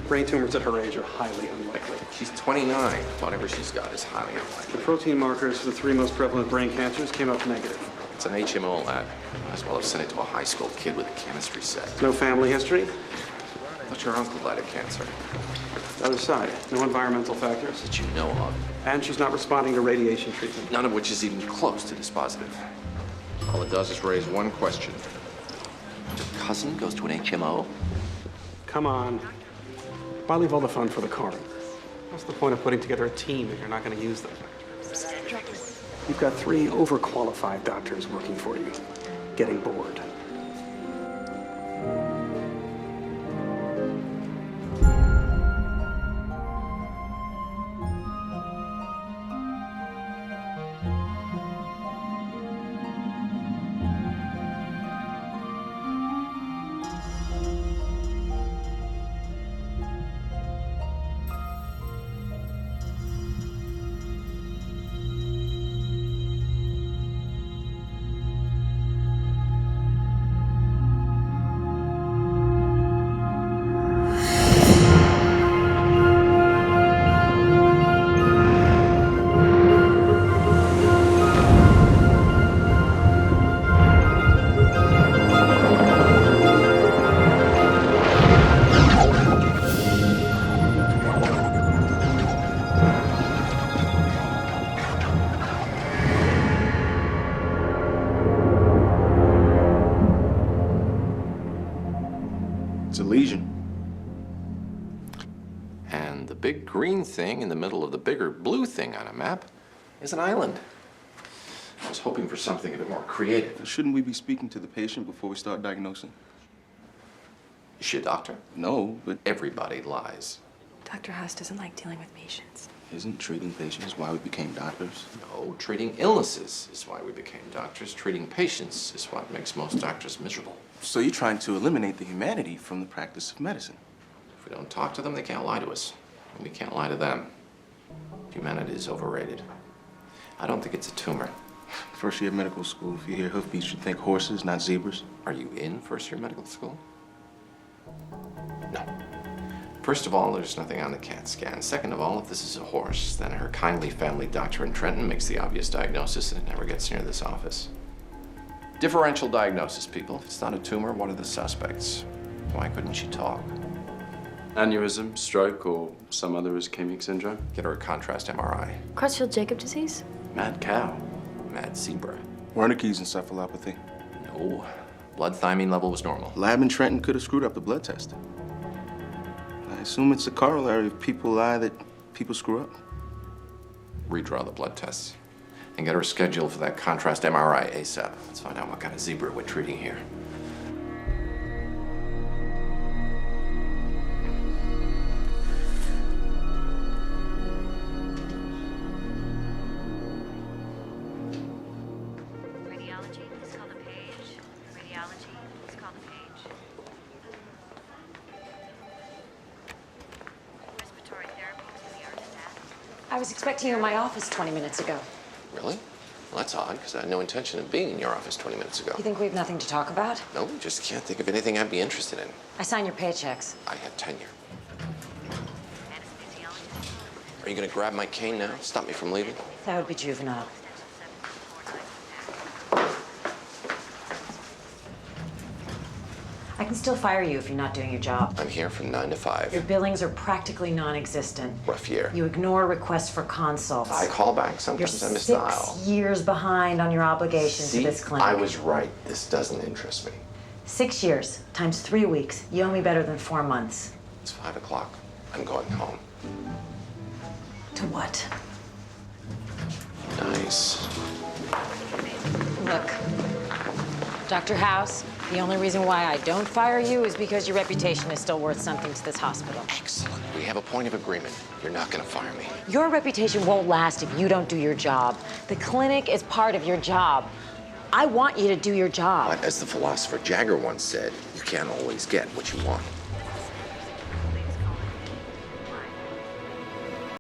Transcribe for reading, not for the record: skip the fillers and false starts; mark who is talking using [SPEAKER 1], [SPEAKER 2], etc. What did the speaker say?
[SPEAKER 1] Brain tumors at her age are highly unlikely.
[SPEAKER 2] She's 29. Whatever she's got is highly
[SPEAKER 1] The
[SPEAKER 2] unlikely.
[SPEAKER 1] protein markers for the 3 most prevalent brain cancers came up negative.
[SPEAKER 2] It's an HMO lab. Might as well have sent it to a high school kid with a chemistry set.
[SPEAKER 1] No family history.
[SPEAKER 2] I thought your uncle died of cancer.
[SPEAKER 1] The other side, no environmental factors.
[SPEAKER 2] That you know of.
[SPEAKER 1] And she's not responding to radiation treatment.
[SPEAKER 2] None of which is even close to dispositive. All it does is raise one question. Your cousin goes to an HMO?
[SPEAKER 1] Come on. Why leave all the fun for the coroner? What's the point of putting together a team if you're not going to use them? You've got 3 overqualified doctors working for you. Getting bored.
[SPEAKER 3] It's a lesion.
[SPEAKER 2] And the big green thing in the middle of the bigger blue thing on a map is an island. I was hoping for something a bit more creative.
[SPEAKER 3] Shouldn't we be speaking to the patient before we start diagnosing?
[SPEAKER 2] Is she a doctor?
[SPEAKER 3] No, but
[SPEAKER 2] Everybody lies.
[SPEAKER 4] Dr. House doesn't like dealing with patients.
[SPEAKER 3] isn't treating patients why we became doctors?
[SPEAKER 2] No, treating illnesses is why we became doctors. Treating patients is what makes most doctors miserable.
[SPEAKER 3] So you're trying to eliminate the humanity from the practice of medicine?
[SPEAKER 2] If we don't talk to them, they can't lie to us. And we can't lie to them. Humanity is overrated. I don't think it's a tumor.
[SPEAKER 3] First year medical school, if you hear hoofbeats, you think horses, not zebras.
[SPEAKER 2] Are you in first year medical school? No. First of all, there's nothing on the CAT scan. Second of all, if this is a horse, then her kindly family doctor in Trenton makes the obvious diagnosis and it never gets near this office. Differential diagnosis, people. If it's not a tumor, what are the suspects? Why couldn't she talk?
[SPEAKER 5] Aneurysm, stroke, or some other ischemic syndrome?
[SPEAKER 2] Get her a contrast MRI.
[SPEAKER 4] Creutzfeldt-Jakob disease?
[SPEAKER 5] Mad cow.
[SPEAKER 2] Mad zebra.
[SPEAKER 3] Wernicke's encephalopathy.
[SPEAKER 2] No. Blood thiamine level was normal.
[SPEAKER 3] Lab in Trenton could have screwed up the blood test. I assume it's a corollary of people lie that people screw up.
[SPEAKER 2] Redraw the blood tests. And get her scheduled for that contrast MRI ASAP. Let's find out what kind of zebra we're treating here.
[SPEAKER 6] Radiology, please call the page. Radiology, please call the page. Respiratory therapy to the staff.
[SPEAKER 7] I was expecting you in my office 20 minutes ago.
[SPEAKER 2] Really? Well, that's odd, because I had no intention of being in your office 20 minutes ago.
[SPEAKER 7] You think we have nothing to talk about?
[SPEAKER 2] No, just can't think of anything I'd be interested in.
[SPEAKER 7] I sign your paychecks.
[SPEAKER 2] I have tenure.
[SPEAKER 6] Anesthesiologist.
[SPEAKER 2] Are you going to grab my cane now? Stop me from leaving?
[SPEAKER 7] That would be juvenile. I can still fire you if you're not doing your job.
[SPEAKER 2] I'm here from 9 to 5.
[SPEAKER 7] Your billings are practically non-existent.
[SPEAKER 2] Rough year.
[SPEAKER 7] You ignore requests for consults.
[SPEAKER 2] I call back.
[SPEAKER 7] You're
[SPEAKER 2] Sometimes I miss the aisle.
[SPEAKER 7] 6 years behind on your obligation
[SPEAKER 2] See,
[SPEAKER 7] to this clinic.
[SPEAKER 2] I was right. This doesn't interest me.
[SPEAKER 7] 6 years times 3 weeks. You owe me better than 4 months.
[SPEAKER 2] It's 5 o'clock. I'm going home.
[SPEAKER 7] To what?
[SPEAKER 2] Nice.
[SPEAKER 7] Look, Dr. House, the only reason why I don't fire you is because your reputation is still worth something to this hospital.
[SPEAKER 2] Excellent. We have a point of agreement. You're not going to fire me.
[SPEAKER 7] Your reputation won't last if you don't do your job. The clinic is part of your job. I want you to do your job.
[SPEAKER 2] But as the philosopher Jagger once said, you can't always get what you want.